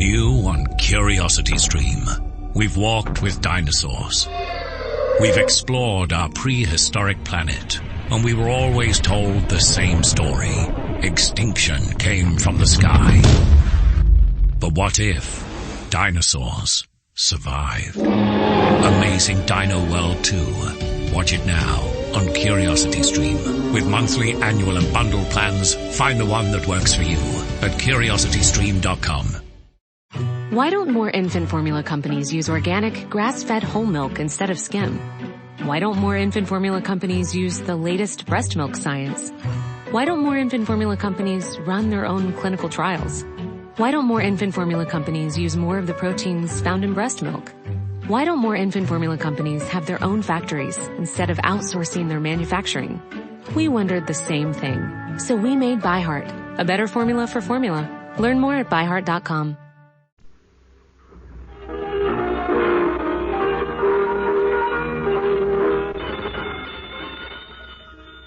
New on Curiosity Stream, we've walked with dinosaurs. We've explored our prehistoric planet, and we were always told the same story. Extinction came from the sky. But what if dinosaurs survived? Amazing Dino World 2. Watch it now on Curiosity Stream. With monthly, annual, and bundle plans, find the one that works for you at curiositystream.com. Why don't more infant formula companies use organic, grass-fed whole milk instead of skim? Why don't more infant formula companies use the latest breast milk science? Why don't more infant formula companies run their own clinical trials? Why don't more infant formula companies use more of the proteins found in breast milk? Why don't more infant formula companies have their own factories instead of outsourcing their manufacturing? We wondered the same thing. So we made ByHeart, a better formula for formula. Learn more at byheart.com.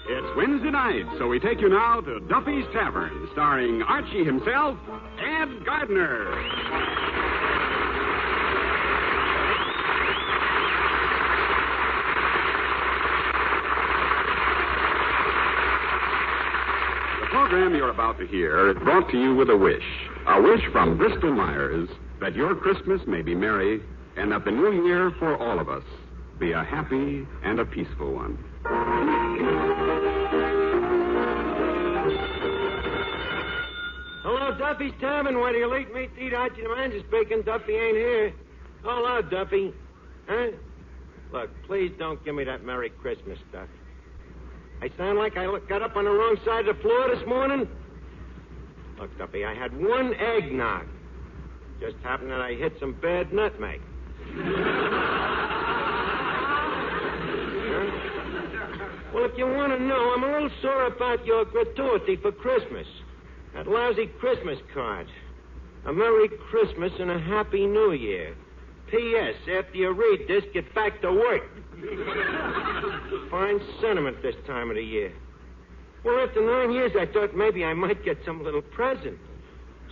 It's Wednesday night, so we take you now to Duffy's Tavern, starring Archie himself, Ed Gardner. The program you're about to hear is brought to you with a wish from Bristol Myers, that your Christmas may be merry and that the new year for all of us be a happy and a peaceful one. Hello, Duffy's Tavern. Where do you like me to eat? Archie the man just speaking. Duffy ain't here. Hello, Duffy. Huh? Look, please don't give me that Merry Christmas stuff. I sound like I got up on the wrong side of the floor this morning? Look, Duffy, I had one eggnog. Just happened that I hit some bad nutmeg. Huh? Well, if you want to know, I'm a little sore about your gratuity for Christmas. That lousy Christmas card. A Merry Christmas and a Happy New Year. P.S. After you read this, get back to work. Fine sentiment this time of the year. Well, after 9 years, I thought maybe I might get some little present.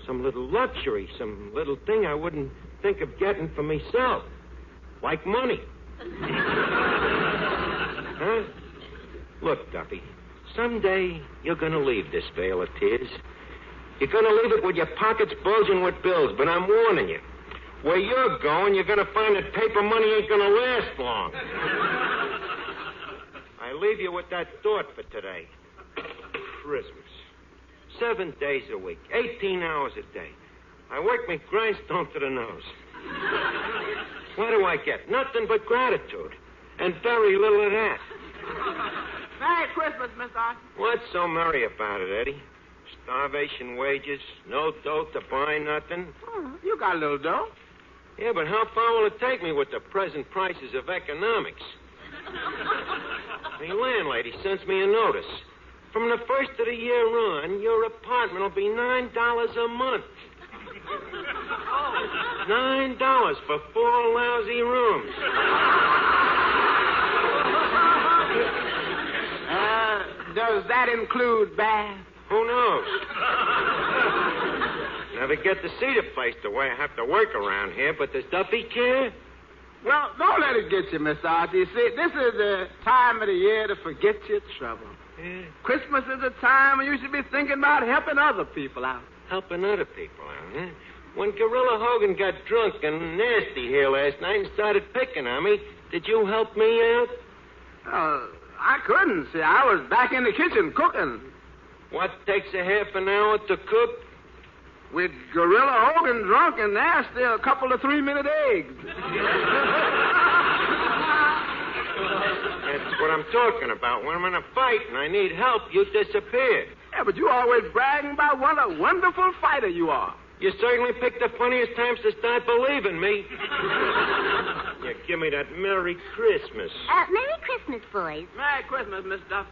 Some little luxury. Some little thing I wouldn't think of getting for myself. Like money. Huh? Look, Duffy, someday you're going to leave this vale of tears. You're going to leave it with your pockets bulging with bills, but I'm warning you. Where you're going, you're going to find that paper money ain't going to last long. I leave you with that thought for today. Christmas. 7 days a week, 18 hours a day. I work my grindstone to the nose. What do I get? Nothing but gratitude. And very little of that. Merry Christmas, Miss Archie. What's so merry about it, Eddie? Starvation wages, no dough to buy nothing. Oh, you got a little dough. Yeah, but how far will it take me with the present prices of economics? The landlady sends me a notice. From the first of the year on, your apartment will be $9 a month. $9 for 4 lousy rooms. Does that include bath? Who knows? Never get to see the place the way I have to work around here, but does Duffy care? Well, don't let it get you, Miss Archie. See, this is the time of the year to forget your trouble. Yeah. Christmas is a time when you should be thinking about helping other people out. Helping other people out, huh? When Gorilla Hogan got drunk and nasty here last night and started picking on me, did you help me out? I couldn't. See, I was back in the kitchen cooking. What takes a half an hour to cook? With Gorilla Hogan drunk and nasty, a couple of 3-minute eggs. That's what I'm talking about. When I'm in a fight and I need help, you disappear. Yeah, but you always bragging about what a wonderful fighter you are. You certainly picked the funniest times to start believing me. Yeah, give me that Merry Christmas. Merry Christmas, boys. Merry Christmas, Miss Duff.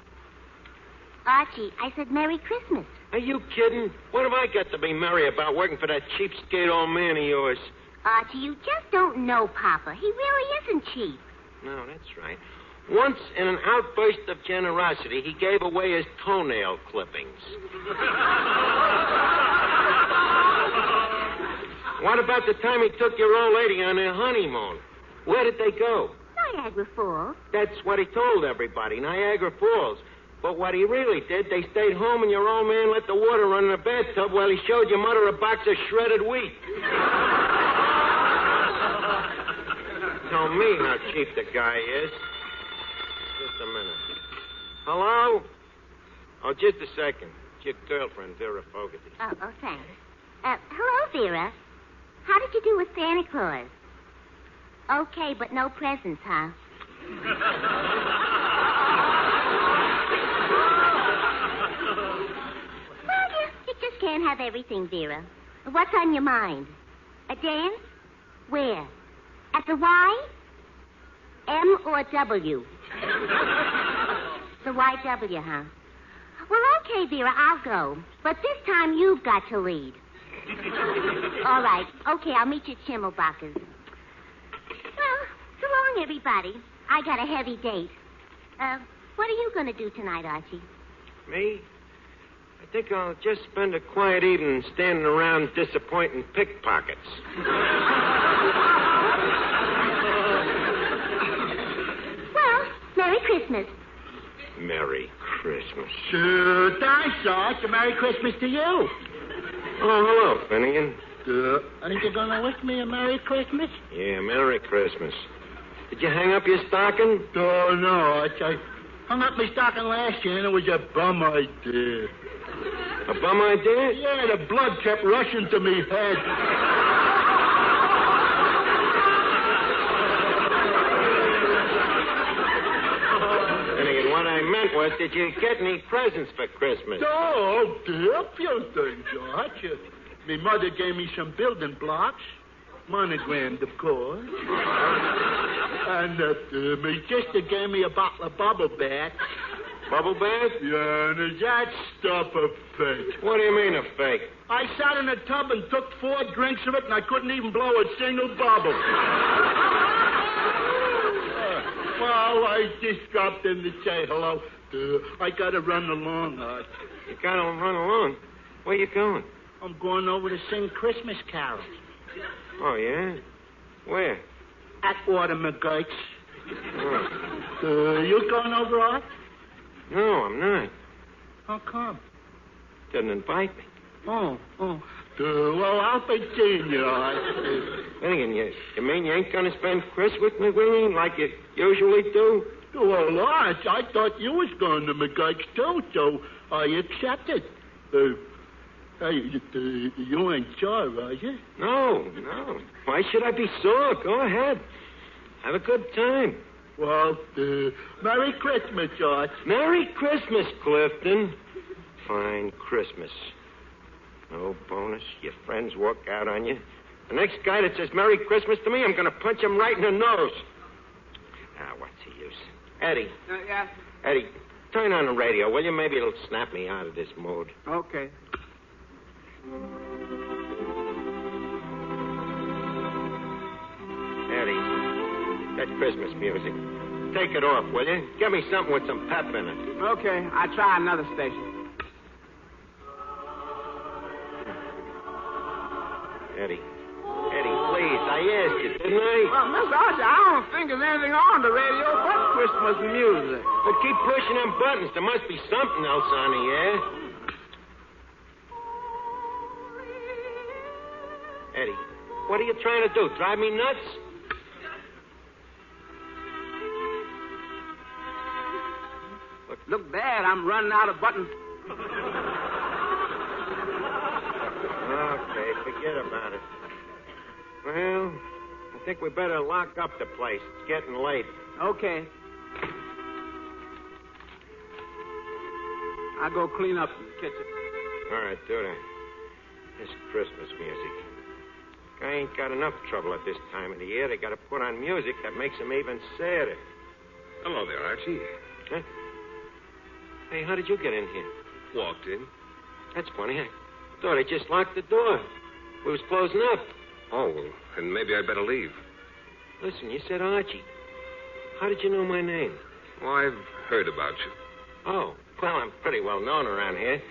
Archie, I said Merry Christmas. Are you kidding? What have I got to be merry about working for that cheapskate old man of yours? Archie, you just don't know Papa. He really isn't cheap. No, that's right. Once, in an outburst of generosity, he gave away his toenail clippings. What about the time he took your old lady on their honeymoon? Where did they go? Niagara Falls. That's what he told everybody, Niagara Falls. But what he really did, they stayed home and your old man let the water run in the bathtub while he showed your mother a box of shredded wheat. Tell me how cheap the guy is. Just a minute. Hello? Oh, just a second. It's your girlfriend, Vera Fogarty. Oh, thanks. Hello, Vera. How did you do with Santa Claus? Okay, but no presents, huh? Well, you just can't have everything, Vera. What's on your mind? A dance? Where? At the Y? M or W? The YW, huh? Well, okay, Vera, I'll go. But this time you've got to lead. All right. Okay, I'll meet you at Schimmelbacher's. Well, so long, everybody. I got a heavy date. What are you going to do tonight, Archie? Me? I think I'll just spend a quiet evening standing around disappointing pickpockets. Well, Merry Christmas. Merry Christmas. Thanks, Arch. Merry Christmas to you. Oh, hello, Finnegan. Ain't you gonna wish me a Merry Christmas? Yeah, Merry Christmas. Did you hang up your stocking? Oh, no, Arch. I hung up my stocking last year, and it was a bum idea. A bum idea? Yeah, the blood kept rushing to me head. Finnegan, what I meant was, did you get any presents for Christmas? Oh, dear, a few things, Arch. My mother gave me some building blocks, monogrammed, of course. And my sister gave me a bottle of bubble bath. Bubble bath? Yeah, and is that stuff a fake? What do you mean a fake? I sat in a tub and took 4 drinks of it, and I couldn't even blow a single bubble. Well, I just dropped in to say hello. I got to run along, Arch. You got to run along? Where you going? I'm going over to sing Christmas carols. Oh, yeah? Where? Atwater McGurk's. Oh. You going over, Arch? No, I'm not. How come? Didn't invite me. Oh. Well, I'll be seeing you, Arch. Finnegan, you mean you ain't going to spend Christmas with me, Willie, like you usually do? Well, Arch, I thought you was going to McGurk's, too, so I accepted. Hey, you ain't sore, are you? No. Why should I be sore? Go ahead. Have a good time. Well, Merry Christmas, Arch. Merry Christmas, Clifton. Fine Christmas. No bonus. Your friends walk out on you. The next guy that says Merry Christmas to me, I'm going to punch him right in the nose. Ah, what's the use? Eddie. Yeah? Eddie, turn on the radio, will you? Maybe it'll snap me out of this mood. Okay. Eddie, that Christmas music. Take it off, will you? Get me something with some pep in it. Okay, I'll try another station. Eddie, please, I asked you, didn't I? Well, Miss Archie, I don't think there's anything on the radio but Christmas music. But keep pushing them buttons. There must be something else on the air. Eddie, what are you trying to do? Drive me nuts? Look, Dad, I'm running out of buttons. Okay, forget about it. Well, I think we better lock up the place. It's getting late. Okay. I'll go clean up in the kitchen. All right, do that. This Christmas music. Guy ain't got enough trouble at this time of the year. They got to put on music that makes him even sadder. Hello there, Archie. Huh? Hey, how did you get in here? Walked in. That's funny. I thought I just locked the door. We was closing up. Oh, well, then maybe I'd better leave. Listen, you said Archie. How did you know my name? Well, I've heard about you. Oh, well, I'm pretty well known around here.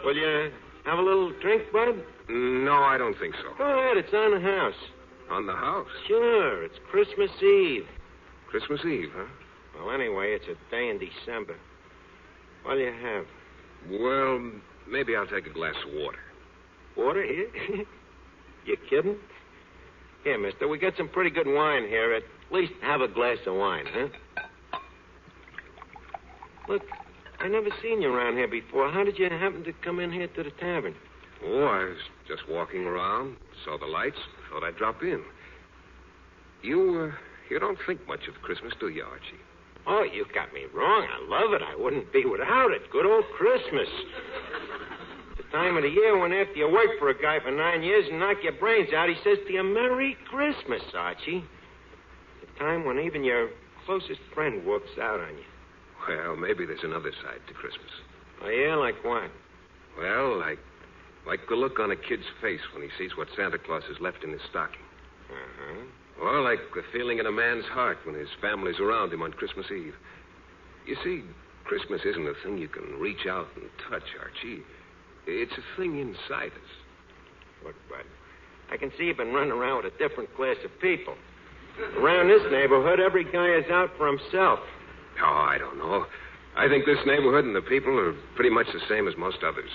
Will you Have a little drink, Bud? No, I don't think so. Go ahead. It's on the house. On the house? Sure. It's Christmas Eve. Christmas Eve, huh? Well, anyway, it's a day in December. What'll you have? Well, maybe I'll take a glass of water. Water here? You kidding? Here, mister, we got some pretty good wine here. At least have a glass of wine, huh? Look, I never seen you around here before. How did you happen to come in here to the tavern? Oh, I was just walking around, saw the lights, thought I'd drop in. You don't think much of Christmas, do you, Archie? Oh, you got me wrong. I love it. I wouldn't be without it. Good old Christmas. The time of the year when after you work for a guy for 9 years and knock your brains out, he says to you, Merry Christmas, Archie. The time when even your closest friend walks out on you. Well, maybe there's another side to Christmas. Oh, yeah? Like what? Well, like the look on a kid's face when he sees what Santa Claus has left in his stocking. Uh-huh. Or like the feeling in a man's heart when his family's around him on Christmas Eve. You see, Christmas isn't a thing you can reach out and touch, Archie. It's a thing inside us. Look, Bud, I can see you've been running around with a different class of people. Around this neighborhood, every guy is out for himself. Oh, I don't know. I think this neighborhood and the people are pretty much the same as most others.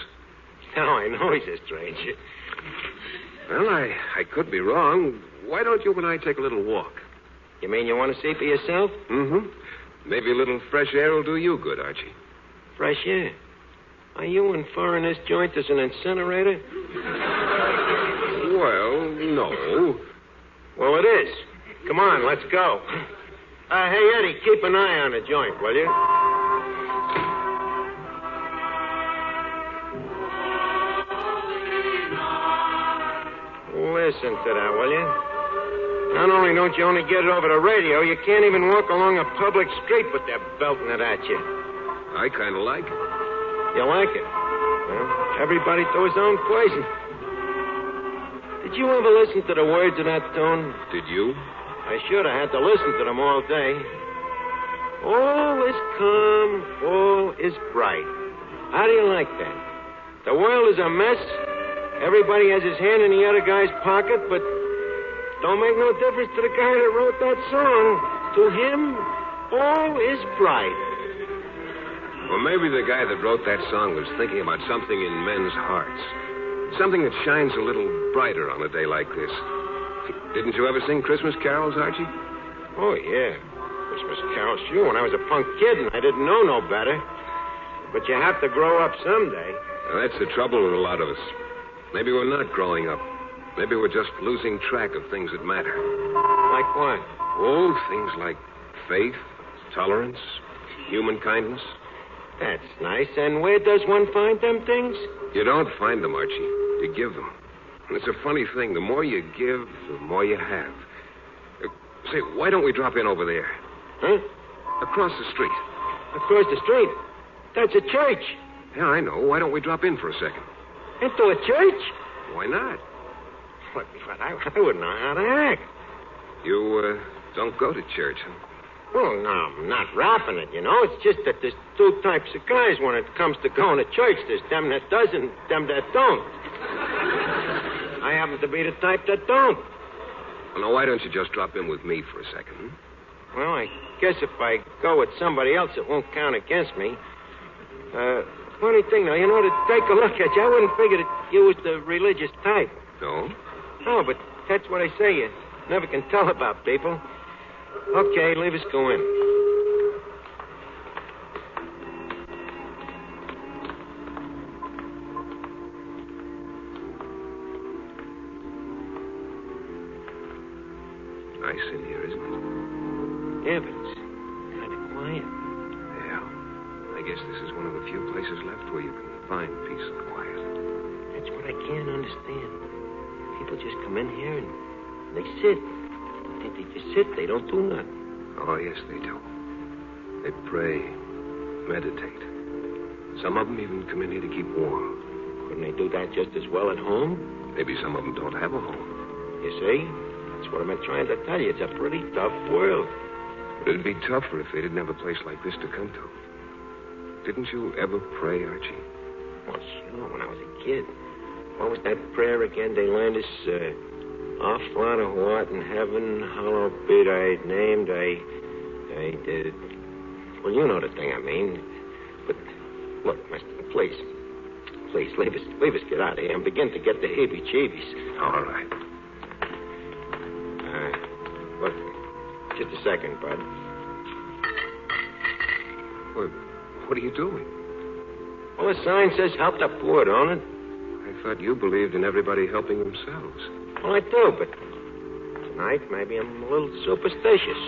Now I know he's a stranger. Well, I could be wrong. Why don't you and I take a little walk? You mean you want to see for yourself? Mm-hmm. Maybe a little fresh air will do you good, Archie. Fresh air? Are you in for in this joint as an incinerator? Well, no. Well, it is. Come on, let's go. Hey, Eddie, keep an eye on the joint, will you? Listen to that, will you? Not only don't you only get it over the radio, you can't even walk along a public street with that belting it at you. I kind of like it. You like it? Well, everybody to his own poison. Did you ever listen to the words of that tune? Did you? I should have had to listen to them all day. All is calm, all is bright. How do you like that? The world is a mess. Everybody has his hand in the other guy's pocket, but don't make no difference to the guy that wrote that song. To him, all is bright. Well, maybe the guy that wrote that song was thinking about something in men's hearts. Something that shines a little brighter on a day like this. Didn't you ever sing Christmas carols, Archie? Oh, yeah. Christmas carols, sure, when I was a punk kid and I didn't know no better. But you have to grow up someday. Well, that's the trouble with a lot of us. Maybe we're not growing up. Maybe we're just losing track of things that matter. Like what? Oh, things like faith, tolerance, human kindness. That's nice. And where does one find them things? You don't find them, Archie. You give them. And it's a funny thing. The more you give, the more you have. Say, why don't we drop in over there? Huh? Across the street. Across the street? That's a church. Yeah, I know. Why don't we drop in for a second? Into a church? Why not? But I wouldn't know how to act. You, don't go to church, huh? Well, no, I'm not rapping it, you know. It's just that there's two types of guys when it comes to going to church. There's them that does and them that don't. I happen to be the type that don't. Well, now, why don't you just drop in with me for a second? Hmm? Well, I guess if I go with somebody else, it won't count against me. Funny thing, though, you know, to take a look at you, I wouldn't figure that you was the religious type. No? No, but that's what I say. You never can tell about people. Okay, leave us go in. Nice in here, isn't it? Yeah, but it's kind of quiet. Yeah. I guess this is one of the few places left where you can find peace and quiet. That's what I can't understand. People just come in here and they sit. They just sit. They don't do nothing. Oh, yes, they do. They pray, meditate. Some of them even come in here to keep warm. Couldn't they do that just as well at home? Maybe some of them don't have a home. You see? That's what I've been trying to tell you. It's a pretty tough world. But it'd be tougher if they didn't have a place like this to come to. Didn't you ever pray, Archie? Well, sure, when I was a kid. What was that prayer again? They learned us, Our Father who art in heaven, hallowed be thy name, I did. Well, you know the thing I mean. But, look, mister, please, leave us get out of here. I'm beginning to get the heebie-jeebies. All right. Look, just a second, bud. What are you doing? Well, the sign says help the poor, don't it? I thought you believed in everybody helping themselves. Well, I do, but tonight maybe I'm a little superstitious.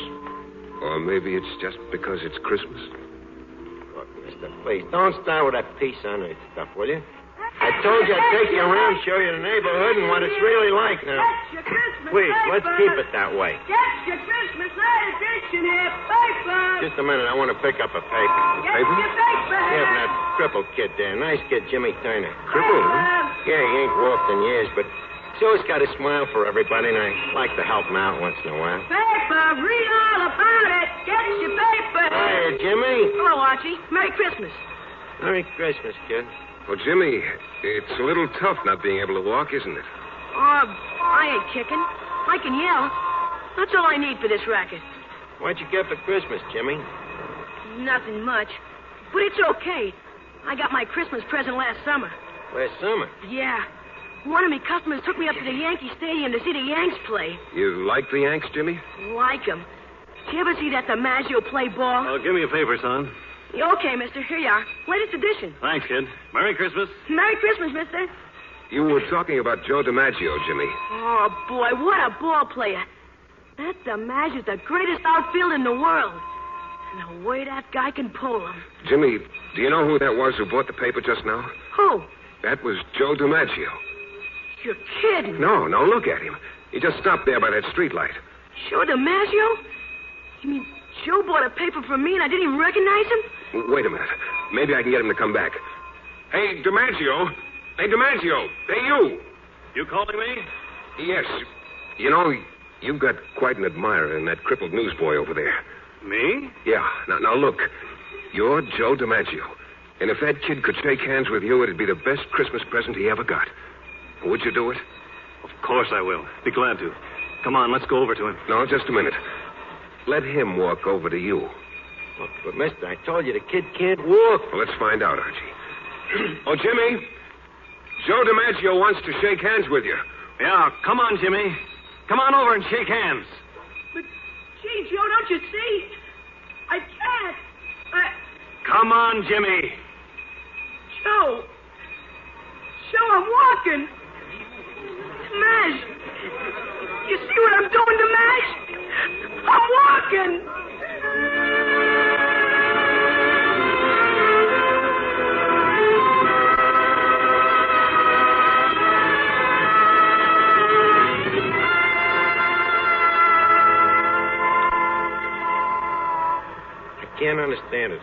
Or maybe it's just because it's Christmas. Look, mister, please, don't start with that peace on earth stuff, will you? I told you I'd take you around, show you the neighborhood and what it's really like now. That's your Christmas Please, paper. let's keep it that way. That's your Christmas night edition here, paper. Just a minute, I want to pick up a paper. Get your paper Yeah, here. from that crippled kid there. Nice kid, Jimmy Turner. Crippled, huh? Yeah, he ain't walked in years, but he's always got a smile for everybody, and I like to help him out once in a while. Paper, read all about it. Get your paper. Hi, Jimmy. Hello, Archie. Merry Christmas. Merry Christmas, kid. Well, Jimmy, it's a little tough not being able to walk, isn't it? I ain't kicking. I can yell. That's all I need for this racket. What'd you get for Christmas, Jimmy? Nothing much. But it's okay. I got my Christmas present last summer. Last summer. Yeah. One of me customers took me up to the Yankee Stadium to see the Yanks play. You like the Yanks, Jimmy? Like 'em. Did you ever see that DiMaggio play ball? Oh, give me a favor, son. Okay, mister. Here you are. Latest edition. Thanks, kid. Merry Christmas. Merry Christmas, mister. You were talking about Joe DiMaggio, Jimmy. Oh, boy, what a ball player. That DiMaggio's the greatest outfielder in the world. And the way that guy can pull him. Jimmy, do you know who that was who bought the paper just now? Who? That was Joe DiMaggio. You're kidding. No, look at him. He just stopped there by that streetlight. Joe DiMaggio? You mean Joe bought a paper from me and I didn't even recognize him? Wait a minute. Maybe I can get him to come back. Hey, DiMaggio. Hey, DiMaggio. Hey, you. You calling me? Yes. You know, you've got quite an admirer in that crippled newsboy over there. Me? Yeah. Now look. You're Joe DiMaggio. And if that kid could shake hands with you, it'd be the best Christmas present he ever got. Would you do it? Of course I will. Be glad to. Come on, let's go over to him. No, just a minute. Let him walk over to you. Look, but mister, I told you the kid can't walk. Well, let's find out, Archie. Oh, Jimmy. Joe DiMaggio wants to shake hands with you. Yeah, come on, Jimmy. Come on over and shake hands. But, gee, Joe, don't you see? I can't. Come on, Jimmy. Joe, I'm walking. Mash. You see what I'm doing to Mash? I'm walking. I can't understand it.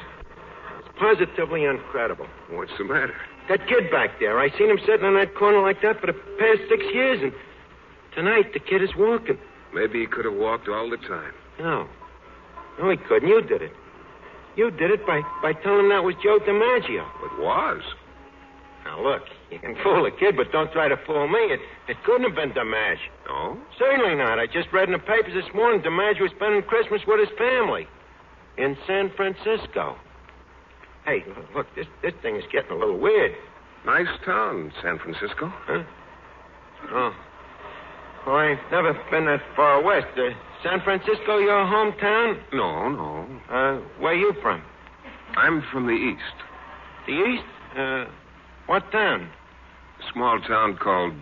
It's positively incredible. What's the matter? That kid back there, I seen him sitting in that corner like that for the past 6 years, and tonight the kid is walking. Maybe he could have walked all the time. No, he couldn't. You did it. You did it by telling him that was Joe DiMaggio. It was. Now, look, you can fool a kid, but don't try to fool me. It couldn't have been DiMaggio. No? Certainly not. I just read in the papers this morning DiMaggio was spending Christmas with his family in San Francisco. Hey, look, this thing is getting a little weird. Nice town, San Francisco. Huh? Oh. Well, I ain't never been that far west. San Francisco your hometown? No. Where you from? I'm from the east. The east? What town? A small town called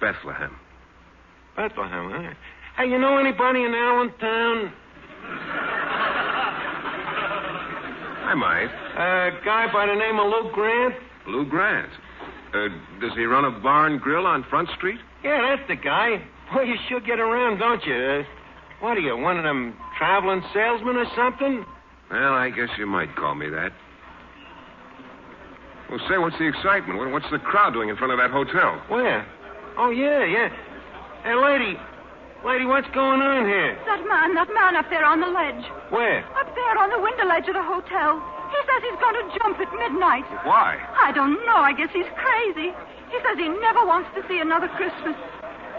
Bethlehem. Bethlehem, huh? Hey, you know anybody in Allentown? I might. A guy by the name of Lou Grant? Lou Grant. Does he run a bar and grill on Front Street? Yeah, that's the guy. Well, you sure get around, don't you? What are you, one of them traveling salesmen or something? Well, I guess you might call me that. Well, say, what's the excitement? What's the crowd doing in front of that hotel? Where? Oh, yeah. Hey, lady, what's going on here? That man up there on the ledge. Where? Up there on the window ledge of the hotel. He says he's going to jump at midnight. Why? I don't know. I guess he's crazy. He says he never wants to see another Christmas.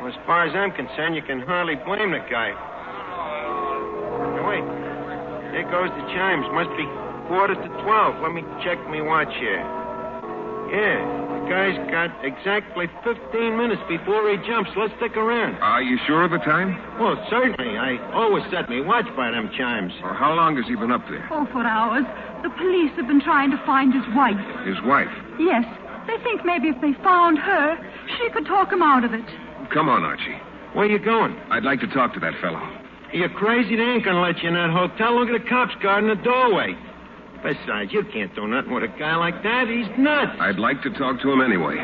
Well, as far as I'm concerned, you can hardly blame the guy. Now, wait. There goes the chimes. Must be 11:45. Let me check my watch here. Yeah, the guy's got exactly 15 minutes before he jumps. Let's stick around. Are you sure of the time? Well, certainly. I always set me watch by them chimes. Well, how long has he been up there? Oh, for hours. The police have been trying to find his wife. His wife? Yes. They think maybe if they found her, she could talk him out of it. Come on, Archie. Where you going? I'd like to talk to that fellow. You're crazy. They ain't gonna let you in that hotel. Look at the cops guarding the doorway. Besides, you can't do nothing with a guy like that. He's nuts. I'd like to talk to him anyway.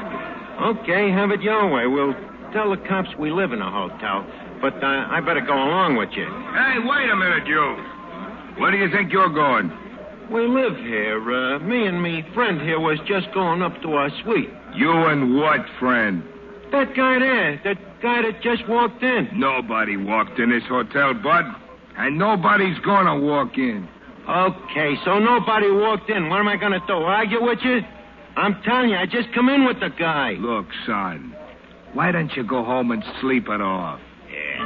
Okay, have it your way. We'll tell the cops we live in a hotel, but I better go along with you. Hey, wait a minute, you. Where do you think you're going? We live here. Me and me friend here was just going up to our suite. You and what, friend? That guy there. That guy that just walked in. Nobody walked in this hotel, Bud. And nobody's gonna walk in. Okay, so nobody walked in. What am I gonna do, argue with you? I'm telling you, I just come in with the guy. Look, son, why don't you go home and sleep it off? Yeah.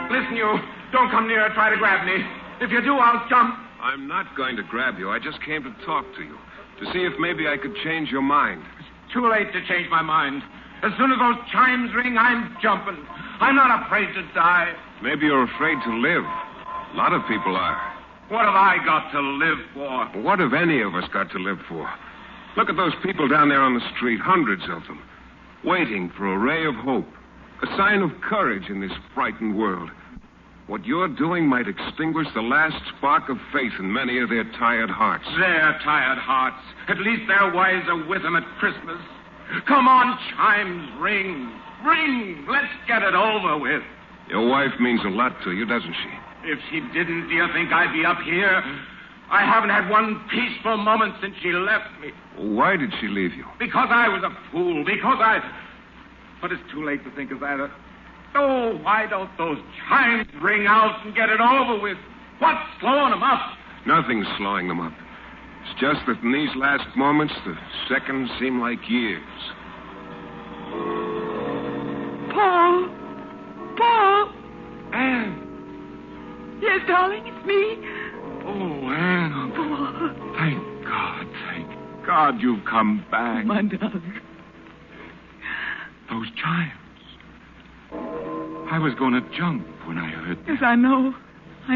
Listen, you. Don't come near or try to grab me. If you do, I'll jump. I'm not going to grab you. I just came to talk to you. To see if maybe I could change your mind. It's too late to change my mind. As soon as those chimes ring, I'm jumping. I'm not afraid to die. Maybe you're afraid to live. A lot of people are. What have I got to live for? What have any of us got to live for? Look at those people down there on the street, hundreds of them, waiting for a ray of hope, a sign of courage in this frightened world. What you're doing might extinguish the last spark of faith in many of their tired hearts. Their tired hearts. At least their wives are with them at Christmas. Come on, chimes, ring. Ring. Let's get it over with. Your wife means a lot to you, doesn't she? If she didn't, do you think I'd be up here? I haven't had one peaceful moment since she left me. Why did she leave you? Because I was a fool. But it's too late to think of that. Oh, why don't those chimes ring out and get it over with? What's slowing them up? Nothing's slowing them up. It's just that in these last moments, the seconds seem like years. Paul! Paul! Anne. Yes, darling, it's me. Oh, Anne. Paul. Thank God you've come back. My darling. Those chimes. I was going to jump when I heard that. Yes, I know. I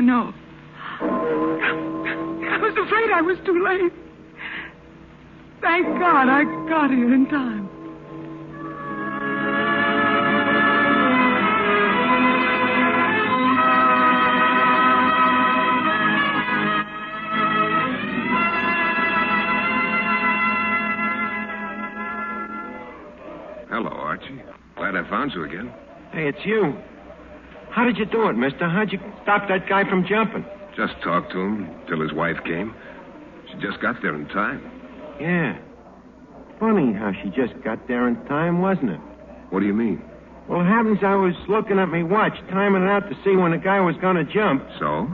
was afraid I was too late. Thank God I got here in time. Hello, Archie. Glad I found you again. Hey, it's you. How did you do it, mister? How'd you stop that guy from jumping? Just talked to him till his wife came. She just got there in time. Yeah. Funny how she just got there in time, wasn't it? What do you mean? Well, it happens I was looking at me watch, timing it out to see when the guy was going to jump. So?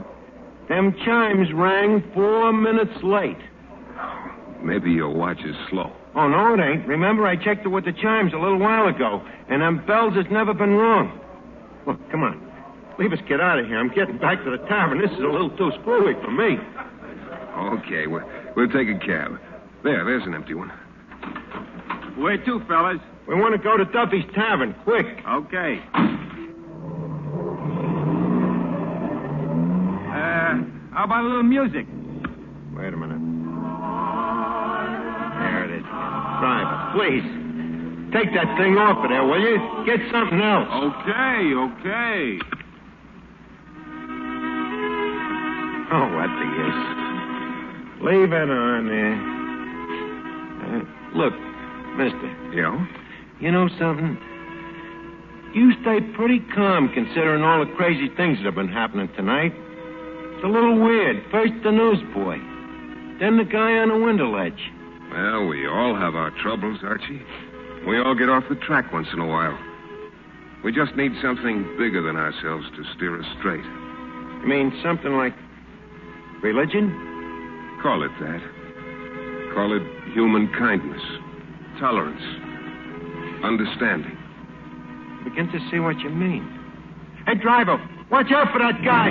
Them chimes rang 4 minutes late. Maybe your watch is slow. Oh, no, it ain't. Remember, I checked it with the chimes a little while ago, and them bells has never been wrong. Look, come on. Leave us get out of here. I'm getting back to the tavern. This is a little too screwy for me. Okay, we'll take a cab. There's an empty one. Where to, fellas? We want to go to Duffy's Tavern, quick. Okay. How about a little music? Wait a minute. There it is. Driver, please. Take that thing off of there, will you? Get something else. Okay. Oh, what the use? Leave it on there. Look, mister. Yeah? You know something? You stay pretty calm considering all the crazy things that have been happening tonight. It's a little weird. First the newsboy. Then the guy on the window ledge. Well, we all have our troubles, Archie. We all get off the track once in a while. We just need something bigger than ourselves to steer us straight. You mean something like religion? Call it that. Call it human kindness, tolerance, understanding. Begin to see what you mean. Hey, driver, watch out for that guy.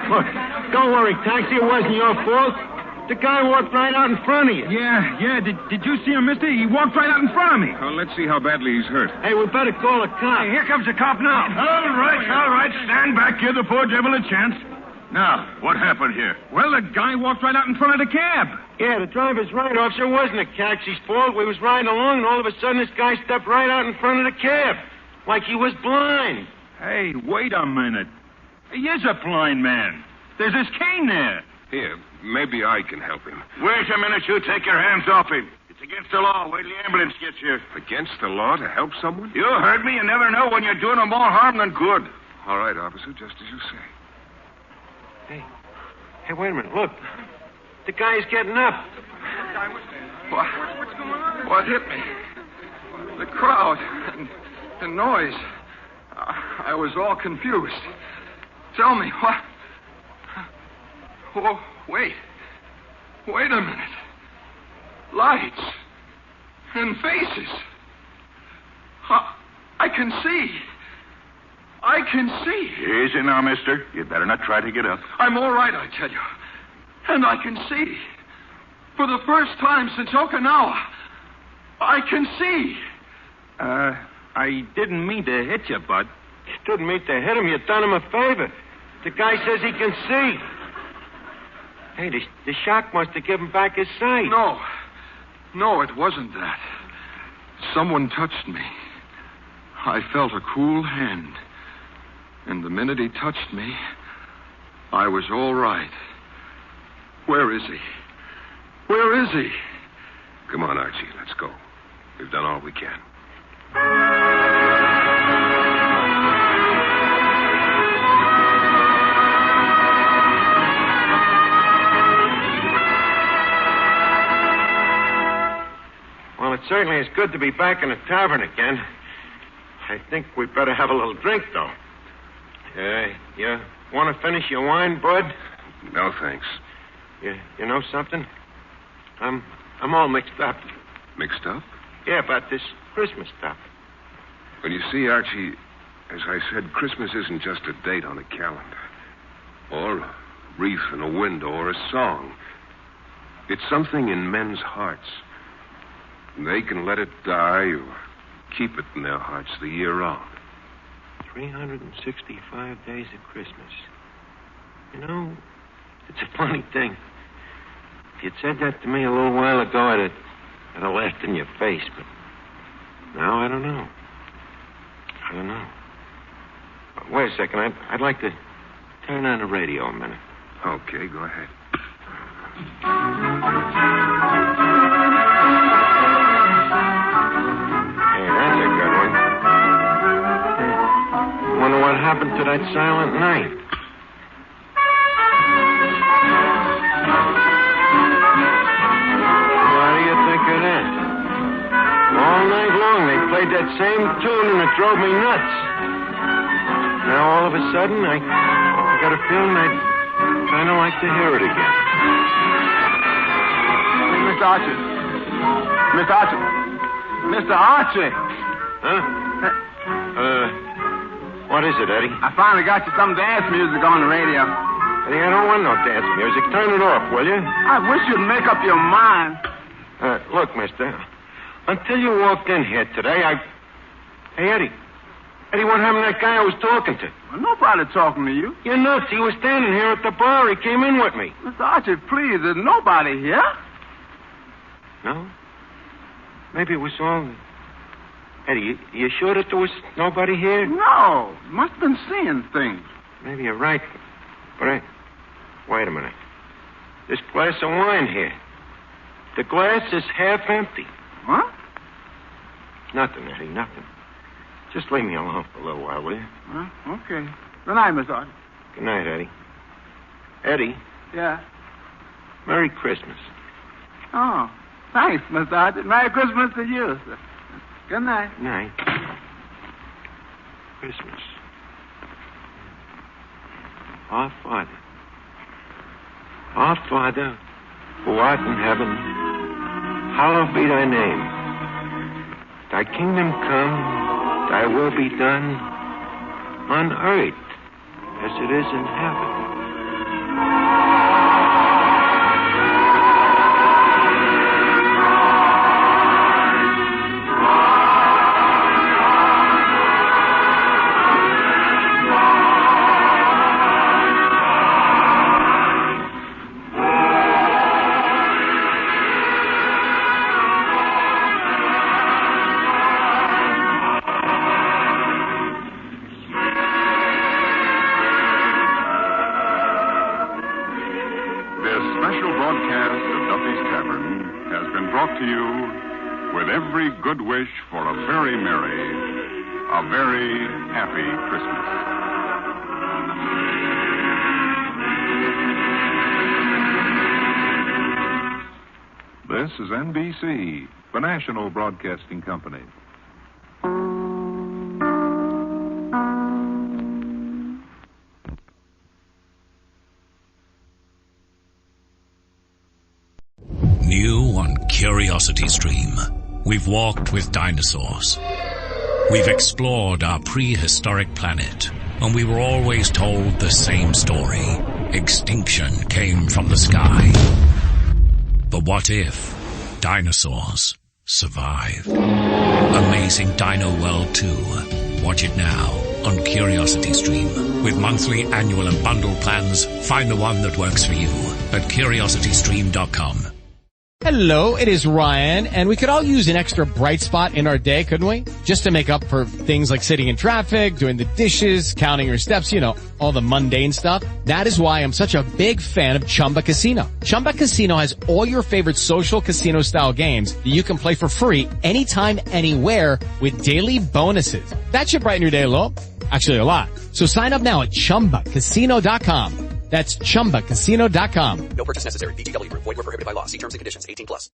Look, don't worry, Taxi. It wasn't your fault. The guy walked right out in front of you. Yeah. Did you see him, mister? He walked right out in front of me. Well, let's see how badly he's hurt. Hey, we better call a cop. Hey, here comes the cop now. All right. Stand back. Give the poor devil a chance. Now, what happened here? Well, the guy walked right out in front of the cab. Yeah, the driver's right, officer. It wasn't the taxi's fault. We was riding along, and all of a sudden this guy stepped right out in front of the cab. Like he was blind. Hey, wait a minute. He is a blind man. There's his cane there. Here, maybe I can help him. Wait a minute, you take your hands off him. It's against the law. Wait till the ambulance gets here. Against the law to help someone? You heard me. You never know when you're doing them more harm than good. All right, officer, just as you say. Hey, wait a minute. Look. The guy's getting up. What's going on? What hit me? The crowd and the noise. I was all confused. Tell me, what? Oh, wait. Wait a minute. Lights and faces. I can see. I can see. Easy now, mister. You'd better not try to get up. I'm all right, I tell you. And I can see. For the first time since Okinawa, I can see. I didn't mean to hit you, Bud. You didn't mean to hit him. You done him a favor. The guy says he can see. Hey, the shock must have given back his sight. No, it wasn't that. Someone touched me. I felt a cool hand. And the minute he touched me, I was all right. Where is he? Where is he? Come on, Archie, let's go. We've done all we can. Well, it certainly is good to be back in the tavern again. I think we'd better have a little drink, though. You want to finish your wine, Bud? No, thanks. You know something? I'm all mixed up. Mixed up? Yeah, about this Christmas stuff. Well, you see, Archie, as I said, Christmas isn't just a date on a calendar. Or a wreath in a window or a song. It's something in men's hearts. They can let it die or keep it in their hearts the year round. 365 days of Christmas. You know, it's a funny thing. If you'd said that to me a little while ago, I'd have laughed in your face. But now I don't know. Wait a second. I'd like to turn on the radio a minute. Okay, go ahead. Hey, that's a good one. Wonder what happened to that silent night. What do you think of that? All night long they played that same tune and it drove me nuts. Now all of a sudden I got a feeling I'd kind of like to hear it again. Mr. Archie. Mr. Archie. Huh? What is it, Eddie? I finally got you some dance music on the radio. Eddie, I don't want no dance music. Turn it off, will you? I wish you'd make up your mind. Look, mister, until you walked in here today, Hey, Eddie. Eddie, what happened to that guy I was talking to? Well, nobody talking to you. You're nuts. He was standing here at the bar. He came in with me. Mr. Archie, please, there's nobody here. No? Maybe it was all... Eddie, you sure that there was nobody here? No. Must have been seeing things. Maybe you're right. But wait a minute. This glass of wine here. The glass is half empty. What? Nothing, Eddie, nothing. Just leave me alone for a little while, will you? Okay. Good night, Mr. Archie. Good night, Eddie. Eddie? Yeah? Merry Christmas. Oh, thanks, Mr. Archie. Merry Christmas to you, sir. Good night. Night. Christmas. Our Father, who art in heaven, hallowed be thy name. Thy kingdom come, thy will be done, on earth as it is in heaven. To you with every good wish for a very merry, a very happy Christmas. This is NBC, the National Broadcasting Company. New on Curiosity Stream, we've walked with dinosaurs. We've explored our prehistoric planet, and we were always told the same story. Extinction came from the sky. But what if dinosaurs survived? Amazing Dino World 2. Watch it now on Curiosity Stream. With monthly, annual, and bundle plans, find the one that works for you at curiositystream.com. Hello, it is Ryan, and we could all use an extra bright spot in our day, couldn't we? Just to make up for things like sitting in traffic, doing the dishes, counting your steps, all the mundane stuff. That is why I'm such a big fan of Chumba Casino. Chumba Casino has all your favorite social casino-style games that you can play for free anytime, anywhere with daily bonuses. That should brighten your day a little. Actually, a lot. So sign up now at ChumbaCasino.com. That's ChumbaCasino.com. No purchase necessary. VGW Group. Void where prohibited by law. See terms and conditions. 18+.